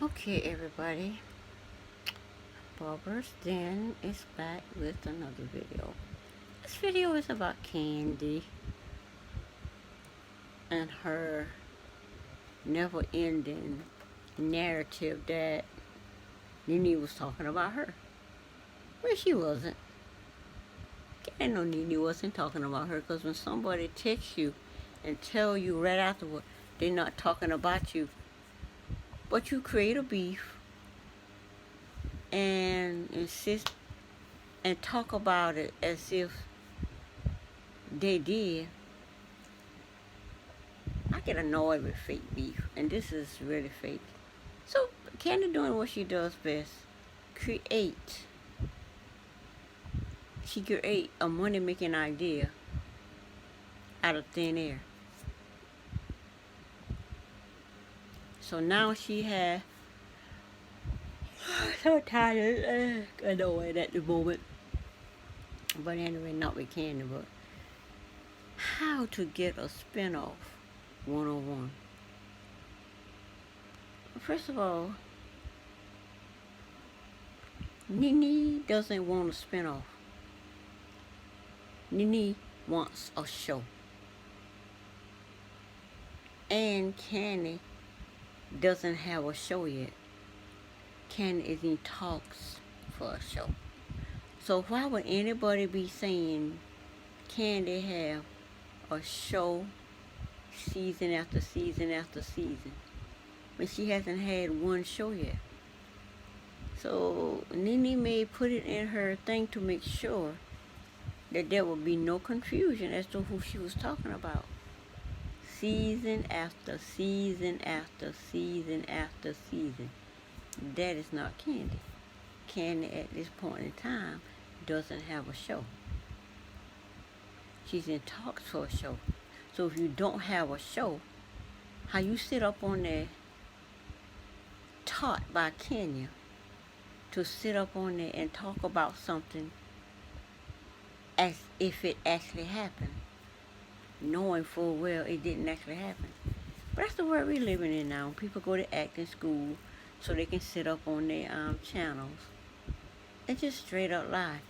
Okay, everybody. Barbara's Den is back with another video. This video is about Kandi and her never-ending narrative that Nene was talking about her. Well, she wasn't. I know Nene wasn't talking about her because when somebody texts you and tell you right afterward they're not talking about you, but you create a beef and insist and talk about it as if they did, I get annoyed with fake beef, and this is really fake. So, Kandi doing what she does best. Create. She create a money-making idea out of thin air. So now she has, so tired, annoyed at the moment. But anyway, not with Kandi, but how to get a spinoff 101. First of all, Nene doesn't want a spinoff. Nene wants a show. And Kandi doesn't have a show yet. Kandi is in talks for a show. So why would anybody be saying Kandi have a show season after season after season when she hasn't had one show yet? So Nene may put it in her thing to make sure that there will be no confusion as to who she was talking about. Season after season after season after season. That is not Kandi. Kandi at this point in time doesn't have a show. She's in talks for a show. So if you don't have a show, how you sit up on there taught by Kenya to sit up on there and talk about something as if it actually happened, knowing full well it didn't actually happen. But that's the world we're living in now. People go to acting school so they can sit up on their channels and just straight up lie.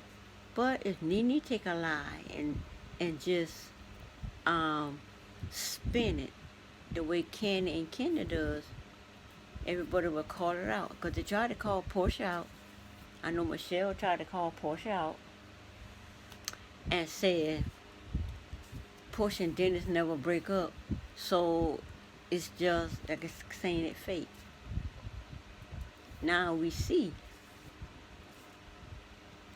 But if Nene take a lie and just spin it the way Kandi and Kenya does, everybody will call it out. Because they tried to call Portia out. I know Michelle tried to call Portia out and said Portia and Dennis never break up, so it's just like it's saying it fake. Now we see,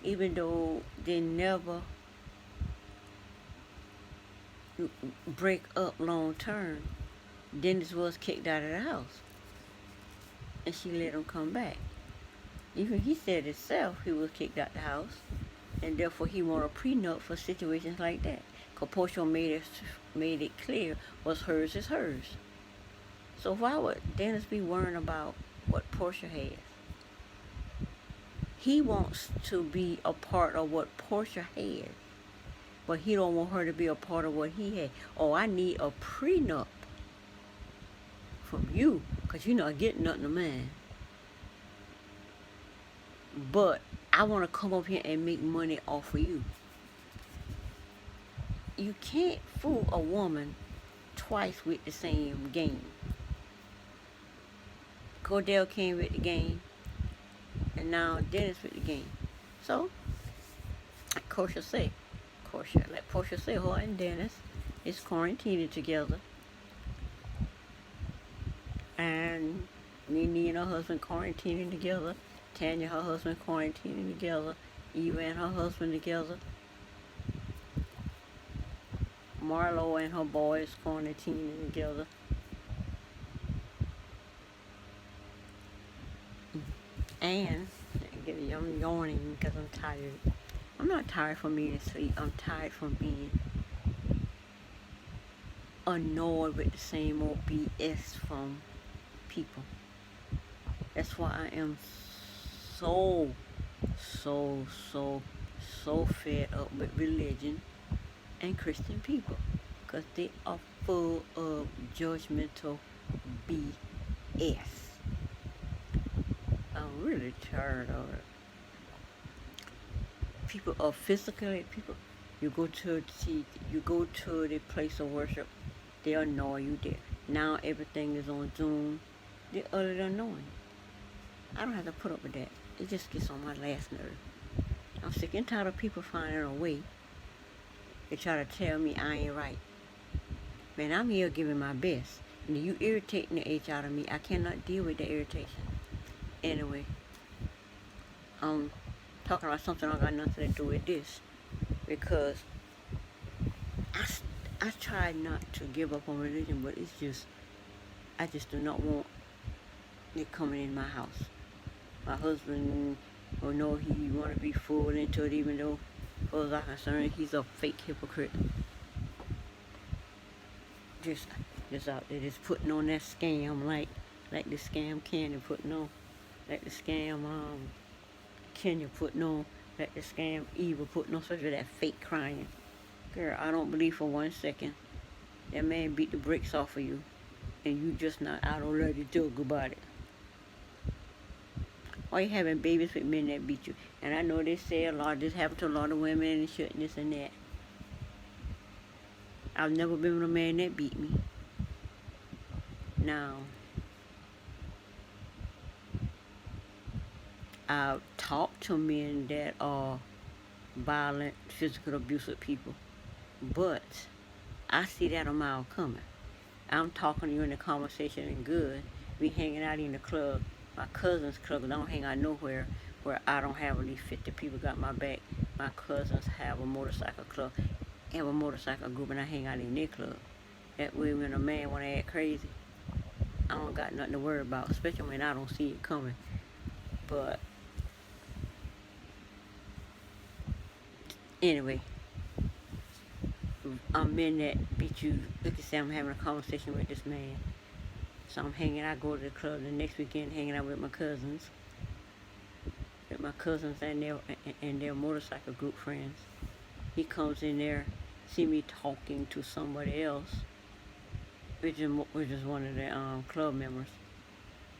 even though they never break up long term, Dennis was kicked out of the house, and she let him come back. Even he said himself he was kicked out the house, and therefore he wanted a prenup for situations like that. Because Portia made it clear what's hers is hers. So why would Dennis be worrying about what Portia has? He wants to be a part of what Portia had, but he don't want her to be a part of what he had. Oh, I need a prenup from you, because you're not getting nothing of mine. But I want to come up here and make money off of you. You can't fool a woman twice with the same game. Cordell came with the game, and now Dennis with the game. So, like Portia say, her and Dennis is quarantining together, and Nene and her husband quarantining together. Tanya, her husband, quarantining together. Eva and her husband together. Marlo and her boys quarantining together. And I'm yawning because I'm tired. I'm not tired from being asleep. I'm tired from being annoyed with the same old BS from people. That's why I am so fed up with religion and Christian people, because they are full of judgmental BS. really tired of it. People are physically people. You go to see, you go to the place of worship, they annoy you there. Now everything is on Zoom. They're utterly annoying. I don't have to put up with that. It just gets on my last nerve. I'm sick and tired of people finding a way to try to tell me I ain't right. Man, I'm here giving my best. And you irritating the H out of me. I cannot deal with the irritation. Anyway, I'm talking about something I got nothing to do with this. Because I, I try not to give up on religion, but it's just, I just do not want it coming in my house. My husband will know he want to be fooled into it, even though, as far as I'm concerned, he's a fake hypocrite. Just out there, just putting on that scam, like the scam Kandi putting on, like the scam Kenya putting on, like the scam Eva putting on, especially that fake crying. Girl, I don't believe for 1 second that man beat the brakes off of you, and you just not out on dirty joke about it. Why you having babies with men that beat you? And I know they say a lot, this happens to a lot of women and shit and this and that. I've never been with a man that beat me. Now, I've talked to men that are violent, physical, abusive people, but I see that a mile coming. I'm talking to you in the conversation and good. We hanging out in the club, my cousin's club, and I don't hang out nowhere where I don't have at least 50 people got my back. My cousins have a motorcycle club, have a motorcycle group, and I hang out in their club. That way when a man want to act crazy, I don't got nothing to worry about, especially when I don't see it coming. But anyway, I'm men that beat you. Look at say I'm having a conversation with this man. So I'm hanging out, go to the club the next weekend, hanging out with my cousins. With my cousins and their motorcycle group friends. He comes in there, see me talking to somebody else, which is one of the club members.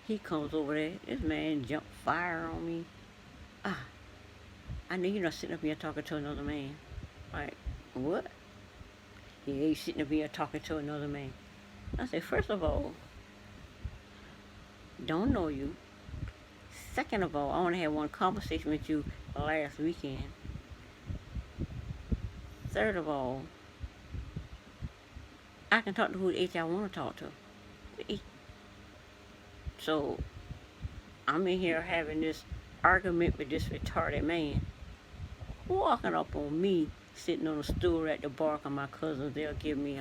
He comes over there, this man jumped fire on me. I know you're not sitting up here talking to another man. Like, what? Yeah, he's sitting up here talking to another man. I said, first of all, don't know you. Second of all, I only had one conversation with you last weekend. Third of all, I can talk to who the H I want to talk to. So, I'm in here having this argument with this retarded man. Walking up on me, sitting on a stool at the bar, cause my cousins, they'll give me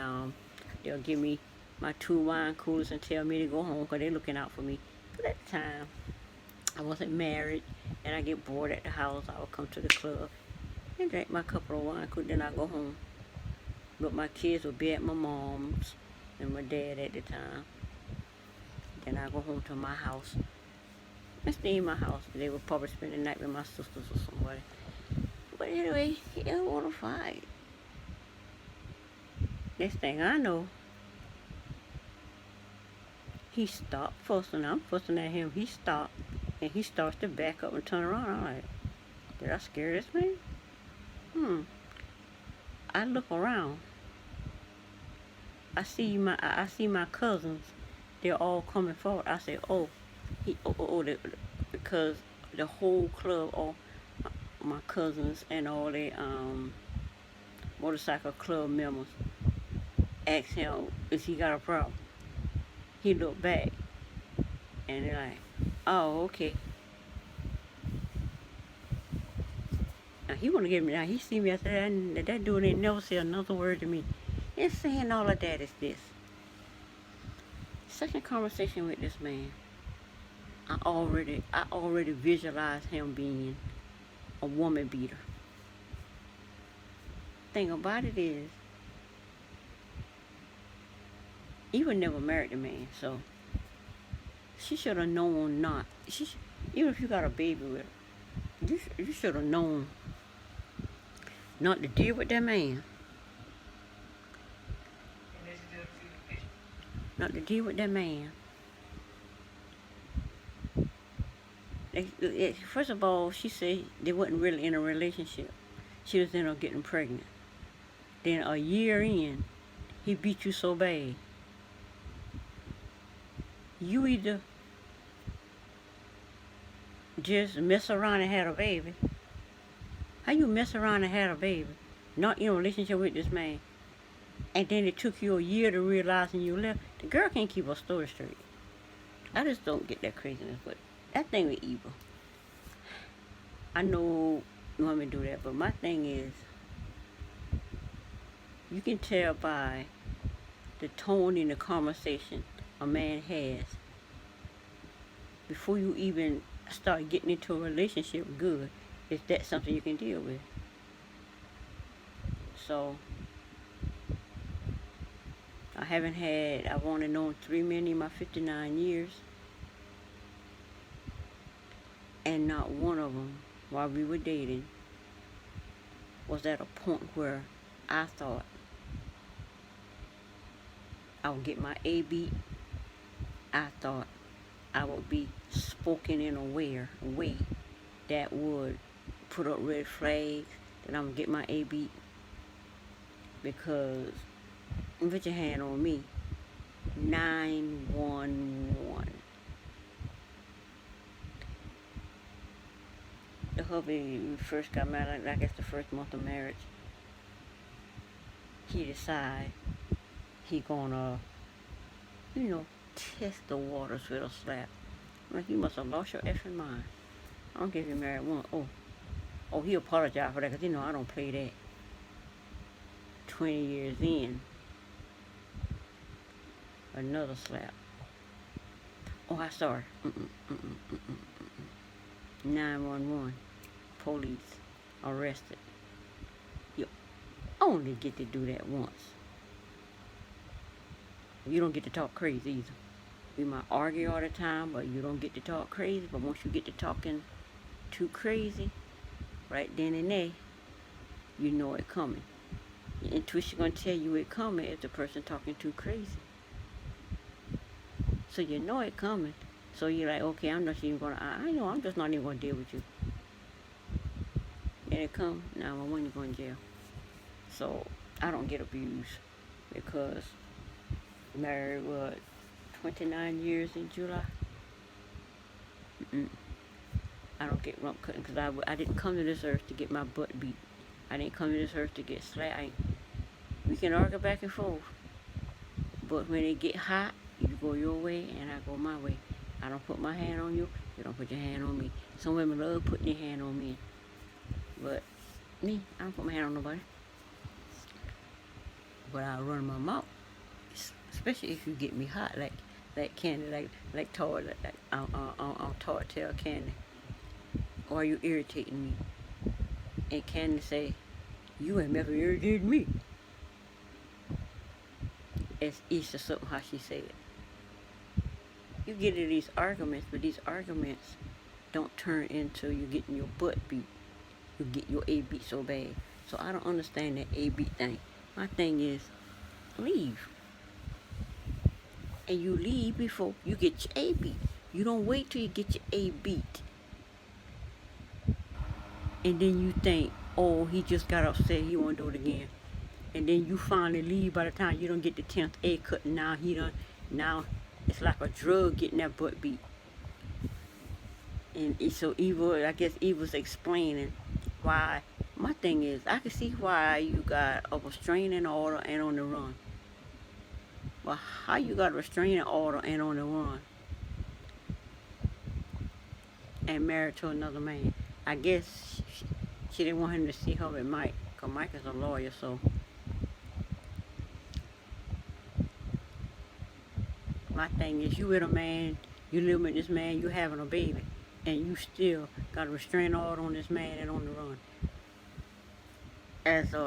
my 2 wine coolers and tell me to go home, cause they're looking out for me. But at the time, I wasn't married, and I get bored at the house. I would come to the club and drink my couple of wine coolers, then I go home. But my kids would be at my mom's and my dad at the time. Then I go home to my house and stay in my house. They would probably spend the night with my sisters or somebody. But anyway, he didn't want to fight. Next thing I know, he stopped fussing. I'm fussing at him. He stopped, and he starts to back up and turn around. I'm like, did I scare this man? I look around. I see my cousins. They're all coming forward. I say, because the whole club, all my cousins and all the motorcycle club members asked him if he got a problem. He looked back, and they're like, oh, okay. Now he want to get me. Now he see me. I said, that dude ain't never said another word to me. And saying all of that is this. Second conversation with this man, I already visualized him being a woman beater. Thing about it is, Eva never married the man, so she should have known not. Even if you got a baby with her, you should have known not to deal with that man. Not to deal with that man. First of all, she said they wasn't really in a relationship. She was ended up getting pregnant. Then a year in, he beat you so bad. You either just mess around and had a baby. How you mess around and had a baby? Not in a relationship with this man. And then it took you a year to realize and you left. The girl can't keep her story straight. I just don't get that craziness, but that thing with evil. I know you want me to do that, but my thing is, you can tell by the tone in the conversation a man has before you even start getting into a relationship good, is that something you can deal with. So I've only known 3 men in my 59 years, and not one of them, while we were dating, was at a point where I thought I would get my A beat. I thought I would be spoken in a way that would put up red flags, that I'm going to get my A beat. Because, put your hand on me, 911. The hubby, we first got married, I guess the first month of marriage, he decided he gonna, test the waters with a slap. I'm like, you must have lost your effing mind. I don't care if you're married one. Oh, he apologized for that, because I don't play that. 20 years in, another slap. Oh, I sorry. 911. Police. Arrested. You only get to do that once. You don't get to talk crazy either. We might argue all the time, but you don't get to talk crazy. But once you get to talking too crazy, right then and there, you know it coming. Your intuition gonna tell you it coming if the person talking too crazy. So you know it coming. So you're like, okay, I'm not even gonna. I know I'm just not even gonna deal with you. And it come 911, you're going to jail. So I don't get abused because married 29 years in July. I don't get rump cutting because I didn't come to this earth to get my butt beat. I didn't come to this earth to get slapped. We can argue back and forth, but when it get hot, you go your way and I go my way. I don't put my hand on you. You don't put your hand on me. Some women love putting their hand on me, but me, I don't put my hand on nobody. But I run my mouth, especially if you get me hot, like Kandi, like Todd, like I'm Todd tell Kandi, or you irritating me, and Kandi say, you ain't never irritated me. It's Easter something how she said it. You get into these arguments, but these arguments don't turn into you getting your butt beat. You get your A beat so bad. So I don't understand that A beat thing. My thing is, leave. And you leave before you get your A beat. You don't wait till you get your A beat. And then you think, oh, he just got upset, he won't do it again. And then you finally leave by the time you don't get the 10th A cut. Now it's like a drug getting that butt beat. And it's so evil. I guess Evil's explaining why. My thing is, I can see why you got a restraining order and on the run. Well, how you got a restraining order and on the run and married to another man? I guess she didn't want him to see her with Mike, because Mike is a lawyer, so. My thing is, you with a man, you live with this man, you having a baby, and you still got a restraining order on this man and on the run.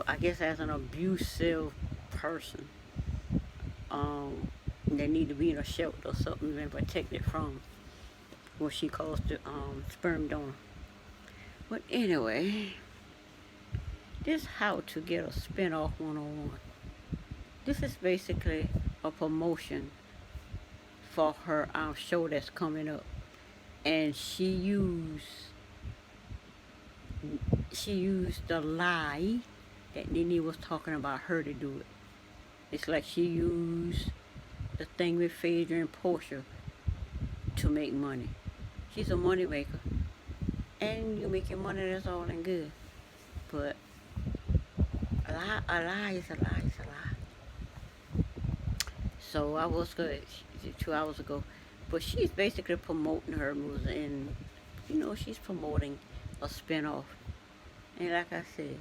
I guess as an abusive person, they need to be in a shelter or something and protected from what she calls the sperm donor. But anyway, this how to get a spin-off 101. This is basically a promotion for her show that's coming up. and she used the lie that Nene was talking about her to do it. It's like she used the thing with Phaedra and Portia to make money. She's a money maker, and you making money, that's all and good. But a lie is a lie is a lie. So I was good 2 hours ago, but she's basically promoting her moves, and she's promoting a spinoff. And like I said,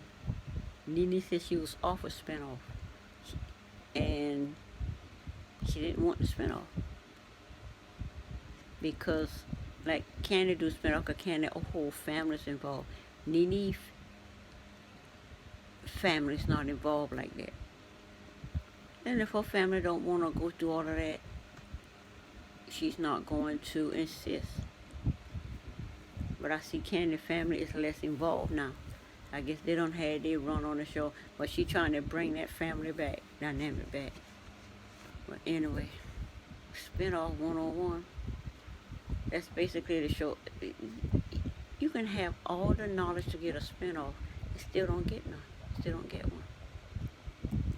Nene said she was off a spinoff, and she didn't want the spinoff because, like, Kandi do spinoff, cause Kandi a whole family's involved. Nene family's not involved like that. And if her family don't want to go through all of that, she's not going to insist. But I see Kandi family is less involved now. I guess they don't have their run on the show, but she trying to bring that family back, dynamic back. But anyway, spinoff 101. That's basically the show. You can have all the knowledge to get a spinoff and still don't get none. Still don't get one.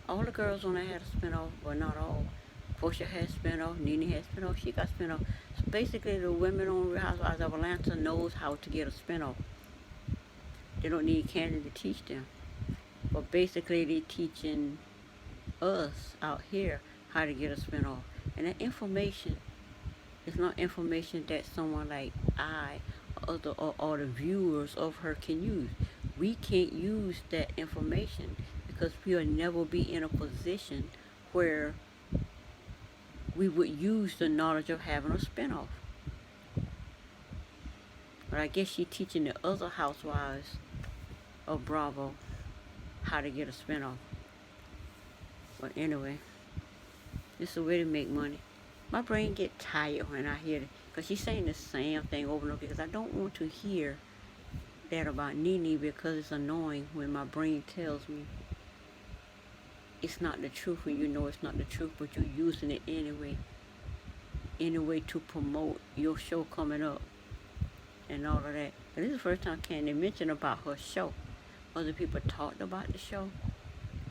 All the girls on there had a spinoff, but not all. Portia had spinoff, Nene had spinoff, she got spinoff. So basically the women on Real Housewives of Atlanta knows how to get a spinoff. They don't need Kandi to teach them. But basically they teaching us out here how to get a spinoff. And that information is not information that someone like I or the viewers of her can use. We can't use that information because we'll never be in a position where we would use the knowledge of having a spinoff. But I guess she's teaching the other housewives of Bravo how to get a spinoff. But anyway, it's a way to make money. My brain get tired when I hear it because she's saying the same thing over and over because I don't want to hear that about Nene because it's annoying when my brain tells me it's not the truth when you know it's not the truth, but you're using it anyway to promote your show coming up and all of that. But this is the first time Kandi mentioned about her show. Other people talked about the show.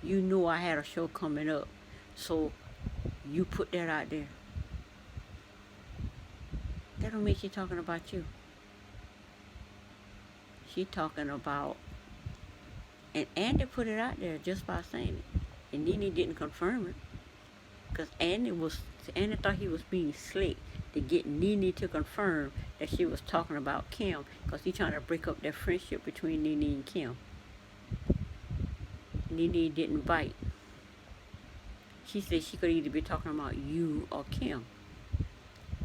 You knew I had a show coming up, so you put that out there. That don't mean she's talking about you. She talking about, and Andy put it out there just by saying it. And Nene didn't confirm it. Because Andy thought he was being slick to get Nene to confirm that she was talking about Kim. Because he trying to break up that friendship between Nene and Kim. Nene didn't bite. She said she could either be talking about you or Kim.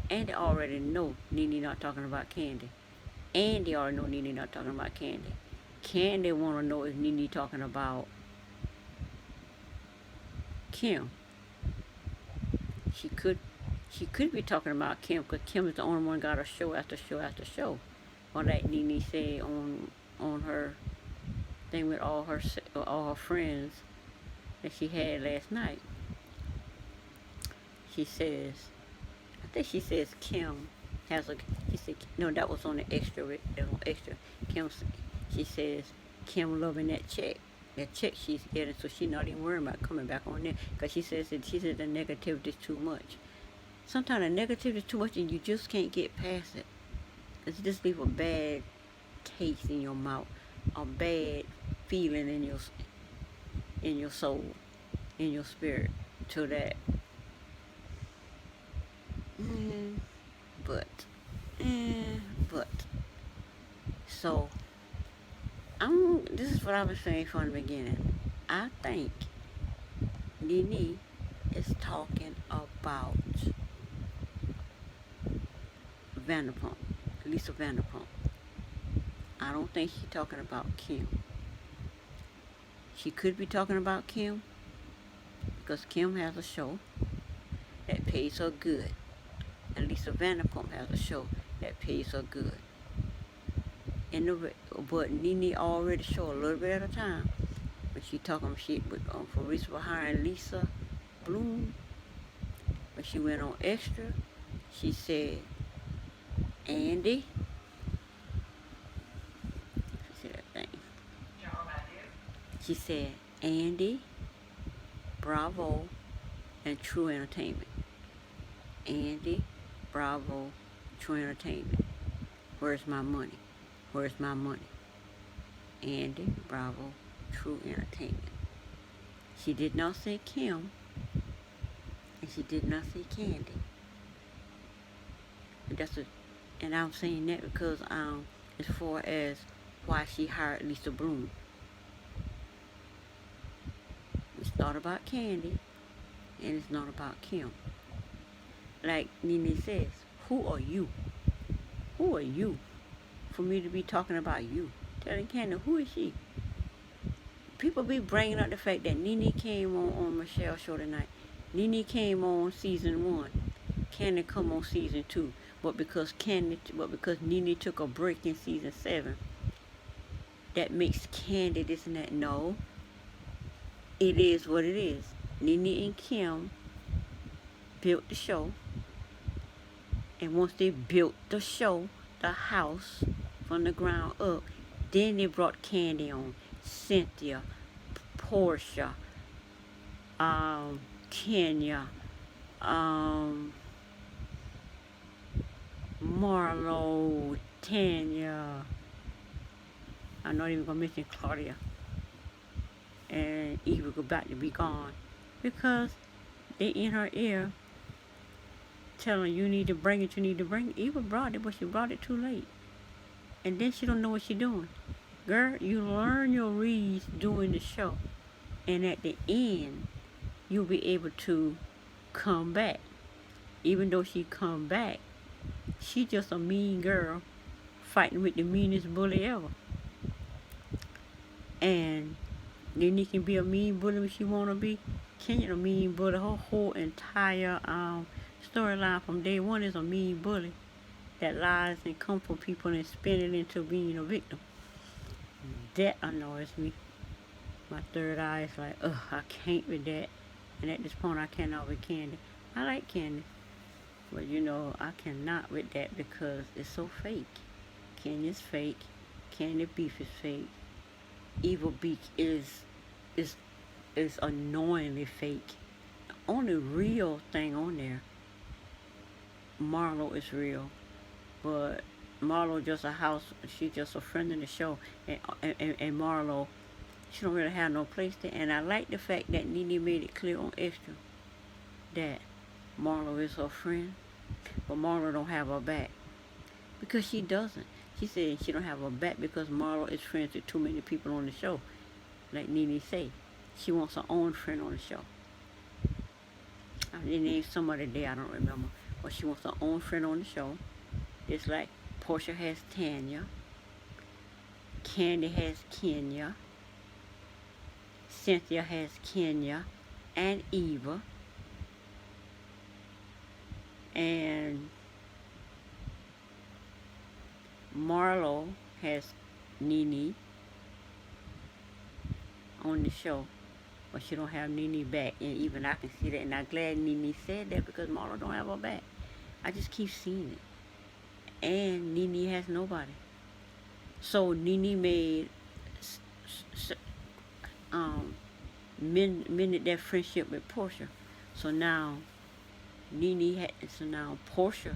Andy already know Nene not talking about Kandi. Andy already know Nene not talking about Kandi. Kandi want to know if Nene talking about Kim. She could be talking about Kim because Kim is the only one got a show after show after show. Or like Nene said on her thing with all her friends that she had last night. She says, I think she says Kim has a. She said no, that was on the extra. That was extra. She says Kim loving that check. That check she's getting, so she's not even worrying about coming back on there. Because she said the negativity is too much. Sometimes the negativity is too much and you just can't get past it. It just leave a bad taste in your mouth. A bad feeling in your soul, in your spirit. To that. But. So. This is what I was saying from the beginning. I think Nene is talking about Vanderpump, Lisa Vanderpump. I don't think she's talking about Kim. She could be talking about Kim because Kim has a show that pays her good. And Lisa Vanderpump has a show that pays her good. But Nene already show a little bit at a time. But she talking shit for reason for hiring Lisa Bloom. When she went on Extra, she said, and Andy. See that thing. She said, Andy, Bravo, and True Entertainment. Andy, Bravo, True Entertainment. Where's my money? Where's my money? Andy, Bravo, True Entertainment. She did not say Kim, and she did not say Kandi. And I'm saying that because as far as why she hired Lisa Bloom. It's not about Kandi, and it's not about Kim. Like Nene says, who are you? Who are you for me to be talking about you? Telling Kandi, who is she? People be bringing up the fact that Nene came on Michelle's show tonight. Nene came on season 1. Kandi come on season 2. But because Nene took a break in season 7, that makes Kandi this and that. No. It is what it is. Nene and Kim built the show. And once they built the show, the house, from the ground up, then they brought Kandi on. Cynthia, Portia, Kenya, Marlo, Tanya. I'm not even going to mention Claudia. And Eva about to be gone. Because they in her ear telling you need to bring it, you need to bring it. Eva brought it, but she brought it too late. And then she don't know what she's doing. Girl, you learn your reads doing the show. And at the end, you'll be able to come back. Even though she come back, she just a mean girl fighting with the meanest bully ever. And Nene can be a mean bully when she want to be. Kenya a mean bully. Her whole entire storyline from day one is a mean bully that lies and comes for people and spin it into being a victim. That annoys me. My third eye is like, ugh, I can't with that. And at this point, I cannot with Kandi. I like Kandi. But I cannot with that because it's so fake. Kenya's fake. Kandi beef is fake. Evil beef is annoyingly fake. The only real thing on there, Marlo is real. But Marlo just a house, she's just a friend in the show. And Marlo, she don't really have no place there. And I like the fact that Nene made it clear on Extra that Marlo is her friend, but Marlo don't have her back. Because she doesn't. She said she don't have her back because Marlo is friends with too many people on the show. Like Nene say, she wants her own friend on the show. I named somebody there, I don't remember. But she wants her own friend on the show. It's like Portia has Tanya. Kandi has Kenya. Cynthia has Kenya and Eva. And Marlo has Nene on the show, but she don't have Nene back. And even I can see that, and I'm glad Nene said that because Marlo don't have her back. I just keep seeing it. And Nene has nobody. So Nene made mended that friendship with Portia. So now Portia,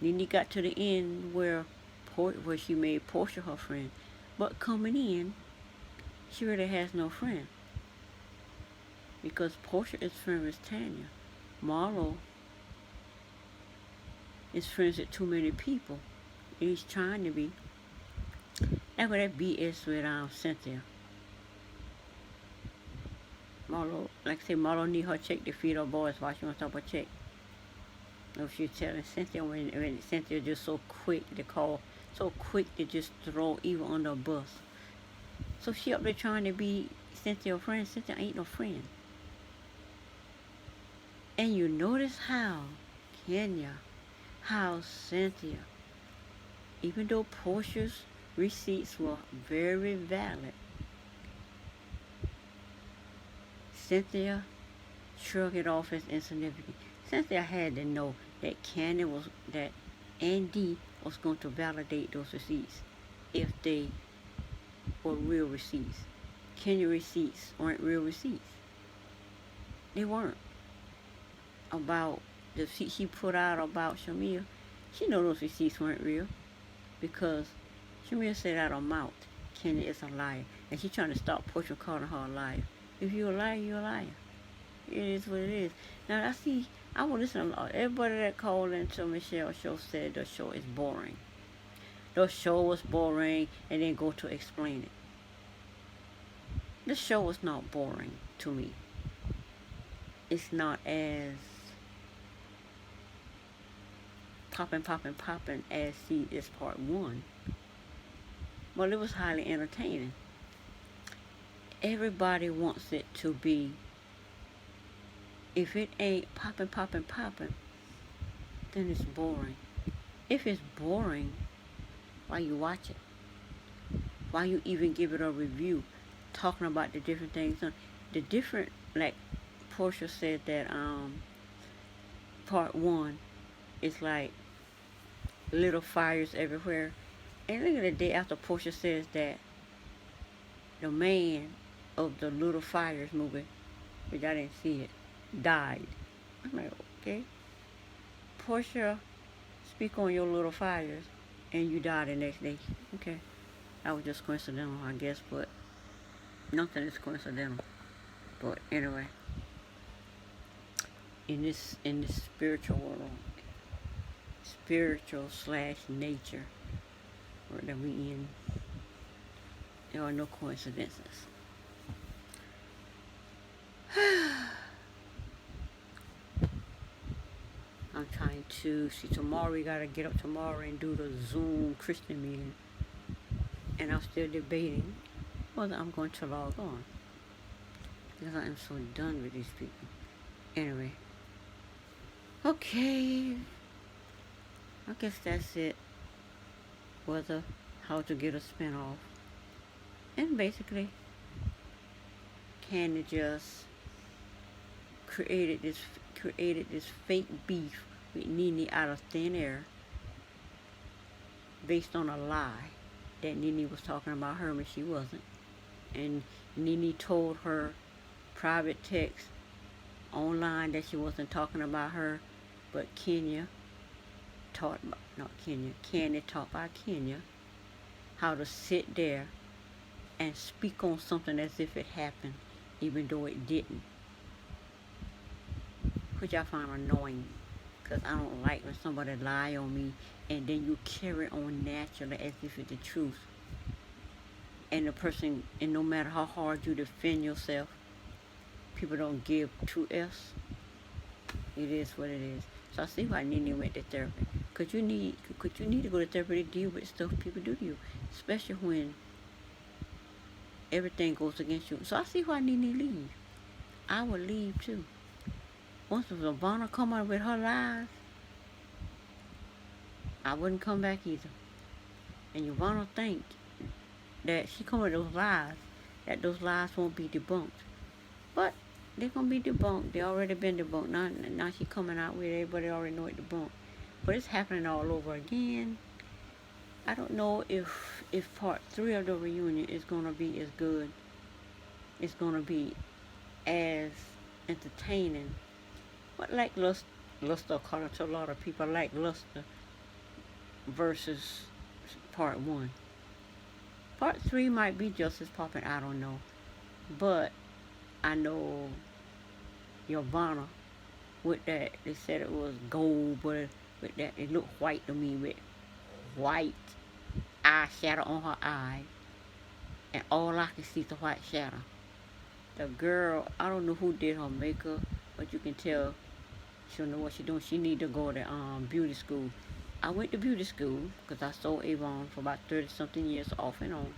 Nene got to the end where she made Portia her friend. But coming in, she really has no friend. Because Portia is friends with Tanya. Marlo is friends with too many people. And he's trying to be. That's what that BS with Cynthia. Marlo, like I say, Marlo need her check to feed her boys while she wants up her check. No, she's telling Cynthia when Cynthia just so quick to just throw Eva on the bus. So she up there trying to be Cynthia's friend. Cynthia ain't no friend. And you notice how Cynthia, even though Portia's receipts were very valid, Cynthia shrugged it off as insignificant. Cynthia had to know that Andy was going to validate those receipts if they were real receipts. Kenya receipts weren't real receipts. They weren't. About the receipt she put out about Shamia, she know those receipts weren't real because Shamia said out her mouth, Kenya is a liar. And she's trying to stop Portia calling her a liar. If you're a liar, you're a liar. It is what it is. Now, I will listen to everybody that called into Michelle's show said the show is boring. The show was boring, and then go to explain it. The show was not boring to me. It's not as popping as See This Part 1. Well, it was highly entertaining. Everybody wants it to be. If it ain't popping, then it's boring. If it's boring, why you watch it? Why you even give it a review? Talking about the different things. The different, like Portia said that part 1 is like little fires everywhere. And look at the day after Portia says that the man of the Little Fires movie, which I didn't see it, died. I'm like, okay. Portia, speak on your little fires, and you die the next day. Okay. That was just coincidental, I guess, but nothing is coincidental. But anyway, in this spiritual world, spiritual/nature that we in, there are no coincidences. I'm trying to see tomorrow. We gotta get up tomorrow and do the Zoom Christian meeting, and I'm still debating whether I'm going to log on because I am so done with these people. Anyway, okay, I guess that's it. How to get a spinoff, and basically, Kandi just created this fake beef with Nene out of thin air based on a lie that Nene was talking about her when she wasn't. And Nene told her private text online that she wasn't talking about her, but Kandi taught by Kenya how to sit there and speak on something as if it happened, even though it didn't. Which I find annoying, because I don't like when somebody lie on me and then you carry on naturally as if it's the truth. And no matter how hard you defend yourself, people don't give 2 F's. It is what it is. So I see why Nene went to therapy. Could you need to go to therapy to deal with stuff people do to you, especially when everything goes against you. So I see why Nene leave. I would leave too. Once Ivana come out with her lies, I wouldn't come back either. And Ivana think that she come with those lies, that those lies won't be debunked. But they're going to be debunked. They already been debunked. Now she coming out with it. Everybody already know it debunked. But it's happening all over again. I don't know if part 3 of the reunion is going to be as good. It's going to be as entertaining. But like Luster, according to a lot of people, like Luster versus part 1. Part 3 might be just as popping, I don't know. But I know Yvonne with that, they said it was gold, but with that, it looked white to me with white eyeshadow on her eye. And all I can see is the white shadow. The girl, I don't know who did her makeup, but you can tell she don't know what she's doing. She need to go to beauty school. I went to beauty school because I sold Avon for about 30-something years off and on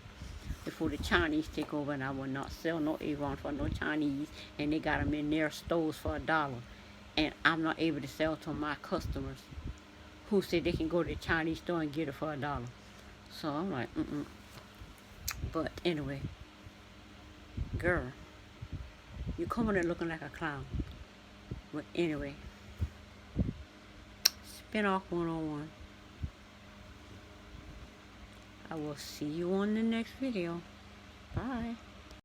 before the Chinese take over, and I will not sell no Avon for no Chinese, and they got them in their stores for $1. And I'm not able to sell to my customers who say they can go to the Chinese store and get it for $1. So I'm like, But anyway, girl, you coming in looking like a clown. But anyway, spin-off 101. I will see you on the next video. Bye.